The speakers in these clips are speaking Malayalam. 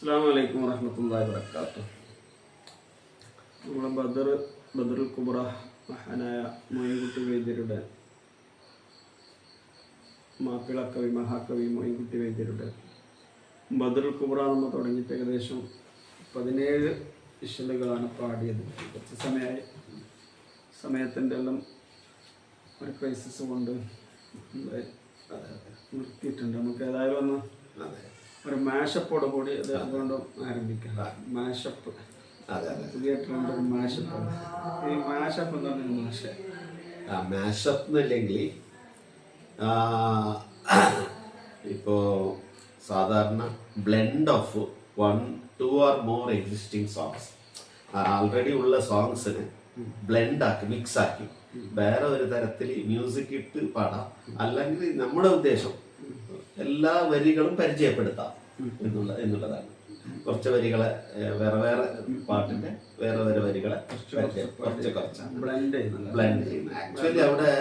അസ്സലാമു അലൈക്കും വറഹ്മത്തുള്ളാഹി വബറകാതുഹു. നമ്മളെ ബദറുൽ കുബ്ര മഹാനായ മൊയ്ൻകുട്ടി വൈദ്യരുടെ മാപ്പിളക്കവി മഹാകവി മൊയ്ൻകുട്ടി വൈദ്യരുടെ ബദറുൽ കുബ്ര നമ്മൾ തുടങ്ങിയിട്ട് ഏകദേശം 17 ഇശലുകളാണ് പാടിയത്. കുറച്ച് സമയത്തിൻ്റെ എല്ലാം ഒരു ക്രൈസിസ് കൊണ്ട് നിർത്തിയിട്ടുണ്ട്. നമുക്ക് ഏതായാലും ഒന്ന് ഒരു മാഷപ്പോട് കൂടി അത് അതുകൊണ്ട് ആരംഭിക്കാം. മാഷപ്പ് പുതിയ ട്രെൻഡ് ഒരു മാഷപ്പ്. ഈ മാഷപ്പ് എന്ന് പറഞ്ഞൊരു മാഷപ്പ് എന്നല്ലെങ്കിൽ ഇപ്പോ സാധാരണ blend of 1-2 or more existing songs, already ഉള്ള സോങ്സിന് ബ്ലെൻഡ് ആക്കി മിക്സ് ആക്കി വേറെ ഒരു തരത്തിൽ മ്യൂസിക് ഇട്ട് പാടാം. അല്ലെങ്കിൽ നമ്മുടെ ഉദ്ദേശം എല്ലാ വരികളും പരിചയപ്പെടുത്താം എന്നുള്ളതാണ്. കുറച്ച് വരികളെ വേറെ പാട്ടിന്റെ വേറെ വരികളെ കുറച്ച് ബ്ലെൻഡ് ചെയ്യുന്നത്. ആക്ച്വലി അവിടെ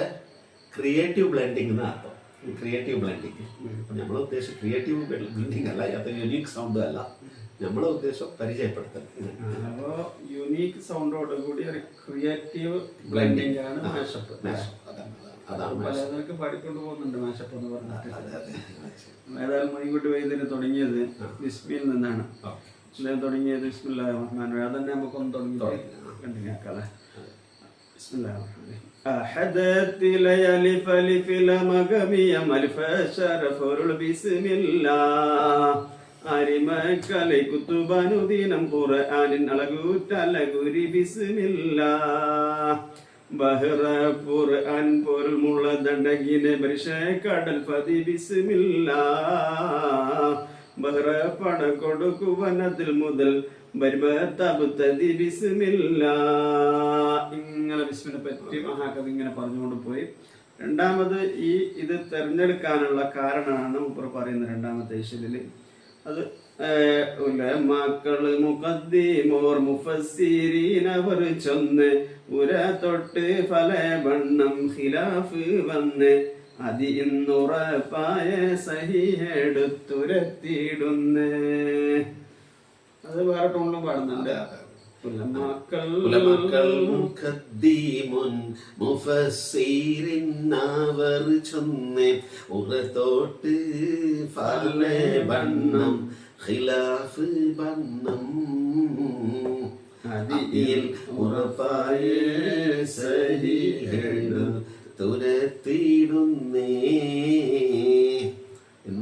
ക്രിയേറ്റീവ് ബ്ലെൻഡിങ് എന്ന് അർത്ഥം. ക്രിയേറ്റീവ് ബ്ലെൻഡിങ് നമ്മളെ ഉദ്ദേശം ക്രിയേറ്റീവ് ബ്ലെൻഡിങ് അല്ല, അത് യുണീക്ക് സൗണ്ട് അല്ല. നമ്മളെ ഉദ്ദേശം പരിചയപ്പെടുത്തൽ. അപ്പോൾ യുണീക്ക് സൗണ്ടോട് കൂടി ഒരു ക്രിയേറ്റീവ് ബ്ലെൻഡിങ് ആണ് മാഷപ്പ്. പലർക്ക് പാടിക്കൊണ്ട് പോകുന്നുണ്ട് മാഷപ്പ് എന്ന് പറഞ്ഞിട്ട്. ഏതായാലും മൊയ്ൻകുട്ടി വൈദ്യന് തുടങ്ങിയത് ബിസ്മിയിൽ നിന്നാണ്. തുടങ്ങിയത് ബിസ്മില്ലാഹിർ റഹ്മാനിർ റഹീം. അതന്നെ നമുക്കൊന്ന് തുടങ്ങി കണ്ടിന്യൂക്കാല്ലേ. ബിസ്മില്ലാഹിർ റഹ്മാനിർ റഹീം. أحدث ليالي فلف لمقمي ملف شرف بسم الله അരിമക്കലെ കുത്തുബാനുദീനം ഖുർആനിൻ അളകൂറ്റലകുരി ബിസ്മില്ലാ ബഹ്റ ഖുർആൻ പൊരുൾ മുളദണ്ടകിനെ ബർഷ കടൽ ഫതി ബിസ്മില്ലാ ബഹ്റ പട കൊടുക്കുവനതിൽ മുതൽ ബർബതബ്തദി ബിസ്മില്ലാ. ഇങ്ങനെ ബിസ്മിനെ പറ്റി മഹാകവി ഇങ്ങനെ പറഞ്ഞുകൊണ്ട് പോയി. രണ്ടാമത് ഇത് തെരഞ്ഞെടുക്കാനുള്ള കാരണമാണ് മുപ്പർ പറയുന്നത് രണ്ടാമത്തെ ഇശലില്. അത് ഉലമാക്കള് മുഖദ്ദിമോർ മുഫസ്സിരീൻ അവർ ചൊന്ന് ഉര തൊട്ട് ഫല ബണ്ണം ഖിലാഫ് വന്ന് അതി ഇന്നുറപ്പായ സഹിഹെടുത്തുരത്തിയിടുന്ന്. അത് വേറെ ടോണിലും പാടുന്നുണ്ട്. ഉലമാക്കൾ മുഖദ്ദിമുൻ മുഫസ്സിരീൻ അവർ ചൊന്ന് ഉര തൊട്ട് ഫല ബണ്ണം ഖിലാഫ് ബണ്ണം അതിൽ ഉറപ്പായ സഹിഹെടുത്തുരത്തിയിടുന്നേ.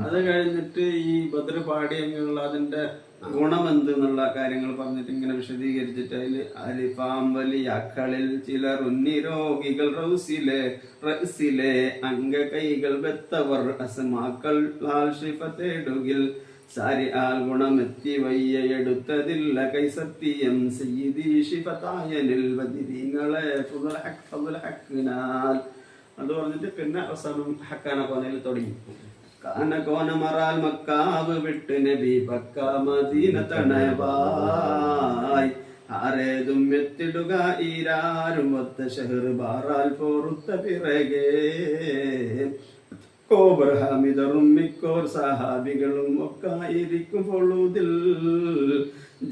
അത് കഴിഞ്ഞിട്ട് ഈ ബദർ പാടിയെങ്കിലുള്ള അതിന്റെ ഗുണം എന്തെന്നുള്ള കാര്യങ്ങൾ പറഞ്ഞിട്ട് ഇങ്ങനെ വിശദീകരിച്ചിട്ട് അതിൽ പാമ്പലി അക്കളിൽ ചിലർ ഉന്നിരോഗികൾ റൗസിലെ അംഗകൈകൾ ബെത്തവർ അസമാക്കൾ ഷിഫത്തേടുകിൽ സാരി ആൽ ഗുണമെത്തി വയ്യെടുത്തതില്ല കൈസത്യം സയ്യിദി ഷിഫതായനിൽ വദിദീങ്ങളെ ഹക്കിനാൽ. അത് പറഞ്ഞിട്ട് പിന്നെ അവസാനം ഹക്കാന കോനയിൽ തുടങ്ങി. കാനകോന മറാൽ മക്കാവ് വിട്ട് നബി പക്ക മദീന തണവായി ആരേതും എത്തിടുക ഈരാരും ഒത്ത ഷഹർ ബാറാൽ പോറുത്ത പിറകെ കോബർഹാമിതറും മിക്കോർ സഹാബികളും ഒക്കായിരിക്കും പൊളുതിൽ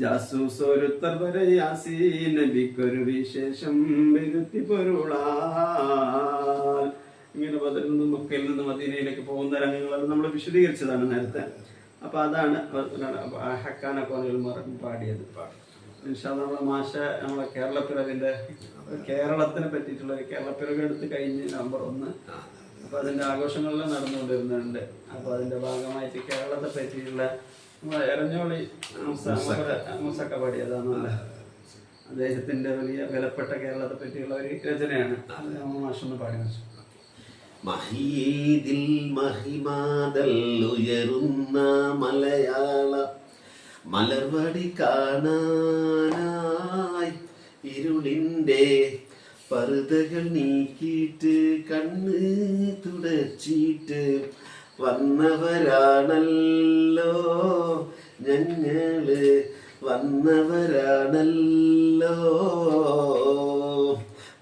ജാസൂസോരുത്തർ വരെ യാസീ നബിക്കൊരു വിശേഷം വിരുത്തി പൊരുളാൽ. ഇങ്ങനെ ബദറിൽ നിന്നും മക്കയിൽ നിന്ന് മദീനയിലേക്ക് പോകുന്ന രംഗങ്ങളെല്ലാം നമ്മൾ വിശദീകരിച്ചതാണ് നേരത്തെ. അപ്പൊ അതാണ് ഹക്കാന കോനയിൽ പാടിയത്. നമ്മളെ മാഷ നമ്മളെ കേരളപ്പിറവിന്റെ കേരളത്തിനെ പറ്റിയിട്ടുള്ള ഒരു കേരളപ്പിറവി എടുത്ത് കഴിഞ്ഞ് നവംബർ 1. അപ്പൊ അതിന്റെ ആഘോഷങ്ങളെല്ലാം നടന്നുകൊണ്ടിരുന്നുണ്ട്. അപ്പൊ അതിന്റെ ഭാഗമായിട്ട് കേരളത്തെ പറ്റിയിട്ടുള്ള എരഞ്ഞോളി മൂസക്ക പാടിയതാണല്ല. അദ്ദേഹത്തിന്റെ വലിയ വിലപ്പെട്ട കേരളത്തെ പറ്റിയുള്ള ഒരു രചനയാണ്. മാഷൊന്ന് പാടി വെച്ചു. മഹീദിൽ മഹിമാദൽ ഉയരുന്ന മലയാള മലർവടി കാണാനായി ഇരുളിന്റെ പർദകൾ നീക്കിയിട്ട് കണ്ണ് തുടച്ചിട്ട് വന്നവരാണല്ലോ ഞങ്ങള് വന്നവരാണല്ലോ.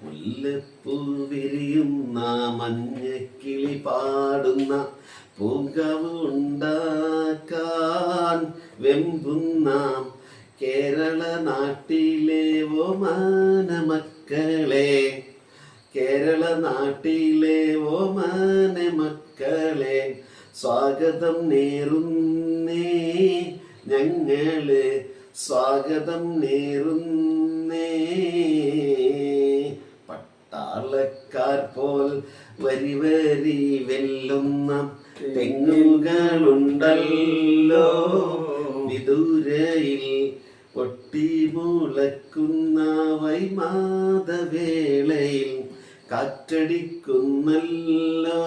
മുല്ലപ്പൂ വിരിയുന്ന മഞ്ഞക്കിളി പാടുന്ന പൂങ്കാവ് ഉണ്ടാക്കാൻ വെമ്പുന്നാം കേരള നാട്ടിലെ ഓമാന മക്കളെ, കേരള നാട്ടിലെ ഓമാന മക്കളെ, സ്വാഗതം നേരുന്നേ ഞങ്ങള്, സ്വാഗതം നേരുന്നേ. പട്ടാളക്കാർ പോൽ വരി വരി വെല്ലുന്ന തെങ്ങുകളുണ്ടല്ലോ വിദൂരയിൽ, പൊട്ടിമുളക്കുന്ന വൈമാതവേളയിൽ കാറ്റടിക്കുന്നല്ലോ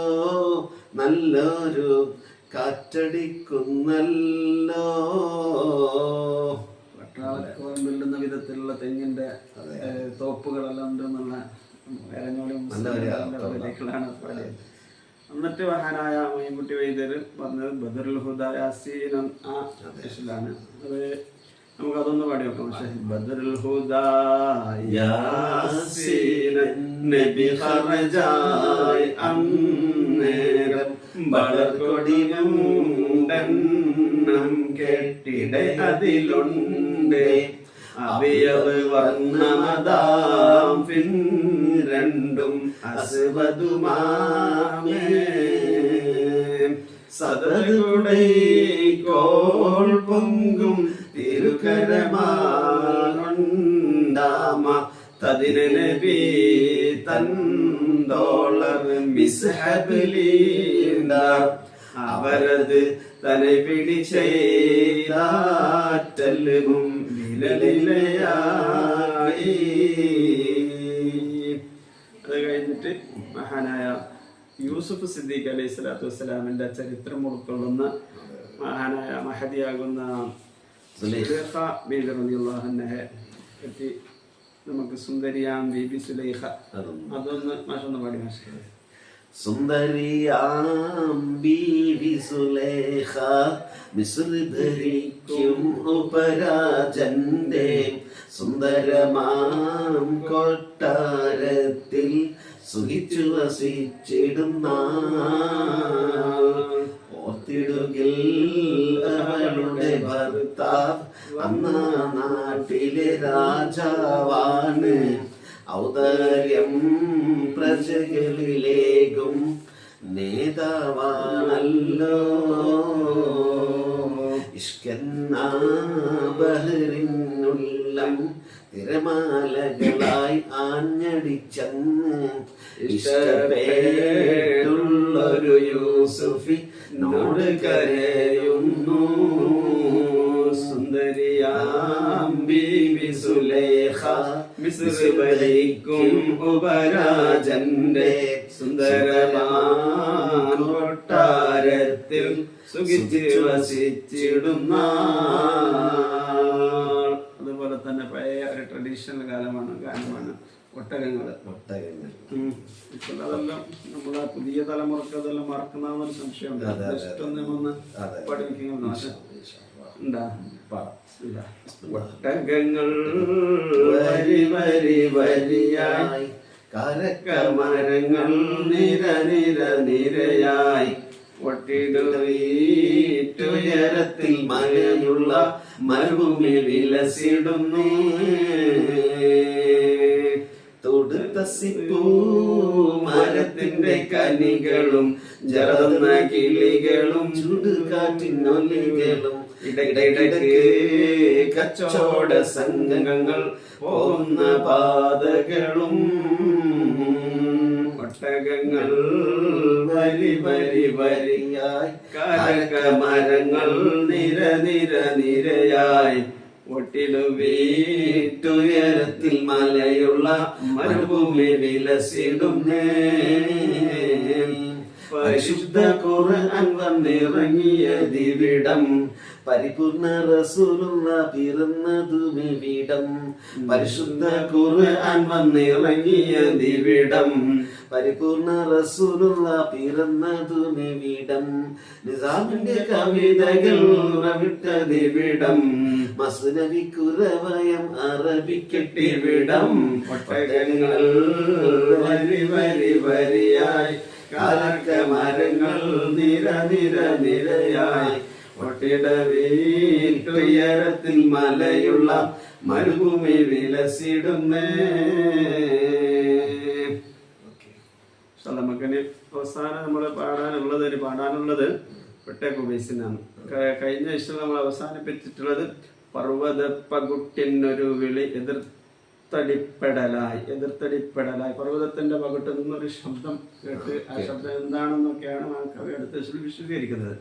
നല്ലൊരു കാറ്റടിക്കുന്നല്ലോ. പട്ടാളക്കാർ വെല്ലുന്ന വിധത്തിലുള്ള തെങ്ങിന്റെ തോപ്പുകളെല്ലാം ഉണ്ടെന്നുള്ള വരികളാണ് പാടിയത്. എന്നിട്ട് മഹാനായ മൊയ്ൻകുട്ടി വൈദ്യർ പറഞ്ഞത് ബദറുൽ ഹുദ യാസീൻ ആ ഇഷ്ലാണ്. അത് നമുക്കതൊന്ന് പാടി നോക്കാം. പക്ഷേ ബദറുൽ ഹുദ യാസീൻ നബി ഖറജായ് അന്നേരം ബദർകൊടിമുണ്ടെണ്ണം കെട്ടിട അതിലുണ്ട് അവിയവ് വർണ്ണമതാം പിൻ രണ്ടും അസ്വദുമാമേ സദകുടൈ കോൾ പൊങ്കും തിരുകരമാണ്ടാമ തദിന നബി തന്തോളർ മിസ്ഹബലീന്ദ അവരത് തനെ പിടിച്ചേറ്റല്ലും വിലലിലയായി. അത് കഴിഞ്ഞിട്ട് മഹാനായ യൂസുഫ് സിദ്ദീഖ് അലൈഹി സ്വലാത്തു വസ്സലാമിന്റെ ചരിത്രം ഉൾക്കൊള്ളുന്ന മഹാനായ മഹദിയാകുന്ന സുലൈഖ ബീബി റളിയല്ലാഹു അൻഹയെ പറ്റി നമുക്ക് സുന്ദരിയാം ബീബി സുലൈഖ അതൊന്ന് മാഷൊന്ന് പാടി മാഷ. സുന്ദരിയാം ബീവി സുലൈഖ മിസ്ർ ധരിക്കും ഉപരാജന്റെ സുന്ദരമാം കൊട്ടാരത്തിൽ സുഖിച്ചു വസിച്ചിടുന്ന ഓർത്തിടുകിൽ അവളുടെ ഭർത്താവ് അന്ന നാട്ടിലെ രാജാവാണ്. ഔദാര്യം പ്രജകളിലേക്കും നേതാവാണല്ലോ. ഇഷ്കന്ന ബഹറിനുള്ളം തിരമാലകളായി ആഞ്ഞടിച്ചങ്ങ് ഇഷ്ടപ്പെട്ടുള്ളൊരു യൂസുഫി നോട് കരയുന്നു. സുന്ദരിയാം ബീവി സുലൈഖ മിസ്ർ ഭരിക്കും ഉപരാജന്റെ സുന്ദരമാം കൊട്ടാരത്തിൽ സുഖിച്ച് വസിച്ചിടുന്ന. അതുപോലെ തന്നെ പഴയ ഒരു ട്രഡീഷണൽ ഗാനമാണ് ഒട്ടകങ്ങൾ. ഇപ്പോൾ അതെല്ലാം നമ്മളെ പുതിയ തലമുറക്ക് അതെല്ലാം മറക്കുന്നതെന്നൊരു സംശയമുണ്ട്. ഒന്ന് പഠിപ്പിക്കുന്നു ഉണ്ടാ. ഒട്ടകങ്ങൾ വരി വരി വരിയായി കരക്കമരങ്ങൾ നിര നിര നിരയായി ഒട്ടിടുവീറ്റുയരത്തിൽ മഴയുള്ള മരുഭൂമി വിലസിടുന്നു. തൊടുത്ത സിപ്പൂ മരത്തിന്റെ കനികളും ജറന്ന കിളികളും ചുടുകാറ്റിനൊലികളും ഇടയ്ക്കിടയ്ക്ക് കച്ചവട സംഘങ്ങൾ പോകുന്ന പാതകളും ഒട്ടകങ്ങൾ വരി വരി വരിയായി കരകമരങ്ങൾ നിര നിര നിരയായി ഒട്ടിടുവീറ്റുയരത്തിൽ മലയുള്ള മരുഭൂമി വിലസിടുന്നേ. പരിശുദ്ധ ഖുർആൻ വന്നിറങ്ങിയതിവിടം പരിപൂർണ റസൂലുള്ള പിറന്നതുമിവിടം. പരിശുദ്ധ ഖുർആൻ വന്നിറങ്ങിയതിവിടം പരിപൂർണ റസൂലുള്ള പിറന്നതുമിവിടം. നിസാമിന്റെ കവിതകൾ ഉറവിട്ടതിവിടം മസ്നവി കുരവയം അറബിക്കെട്ടിവിടം. ഒട്ടകങ്ങൾ വരി വരി വരിയായി കാലക്കമരങ്ങൾ നിര നിര നിരയായി ഒട്ടിടവീട്ടുയരത്തിൽ മലയുള്ള മരുഭൂമി വിലസിടുന്നേ. നമുക്കിനി അവസാനം നമ്മൾ പാടാനുള്ളത് വെട്ടക്കുബൈസിനാണ്. കഴിഞ്ഞ ഇഷ്ടം നമ്മൾ അവസാനിപ്പിച്ചിട്ടുള്ളത് പർവ്വത പകുട്ടിനൊരു വിളി എതിർത്തടിപ്പെടലായി. പർവ്വതത്തിന്റെ പകുട്ടിൽ നിന്നൊരു ശബ്ദം കേട്ട് ആ ശബ്ദം എന്താണെന്നൊക്കെയാണ് ആ കവി അടുത്ത വിശദീകരിക്കുന്നത്.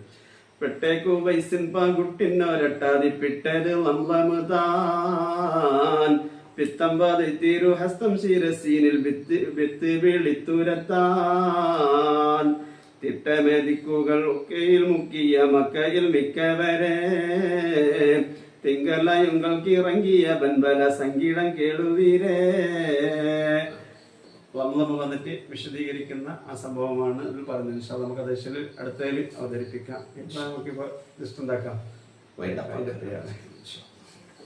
പെട്ടേക്കു വൈസിൻ പകുട്ടിനൊരട്ടാതി പിട്ടത് ലംബമുതാൻ പിത്തമ്പാതി തീരു ഹസ്തം ശിരസീനിൽ വിത്ത് വിളിത്തുരത്താൻ തിട്ടമെതിക്കുകൾ ഒക്കെയിൽ മുക്കിയ മക്കയിൽ മിക്കവരെ തിങ്കളയുങ്ങൾക്ക് ഇറങ്ങിയ ബൻബല സംഗീതം കേളുവീരേ. വന്നിട്ട് വിശദീകരിക്കുന്ന ആ സംഭവമാണ് ഇതിൽ പറഞ്ഞത്. നമുക്ക് അത് അടുത്തതിൽ അവതരിപ്പിക്കാം. നമുക്കിപ്പോ ജസ്റ്റ് ഉണ്ടാക്കാം.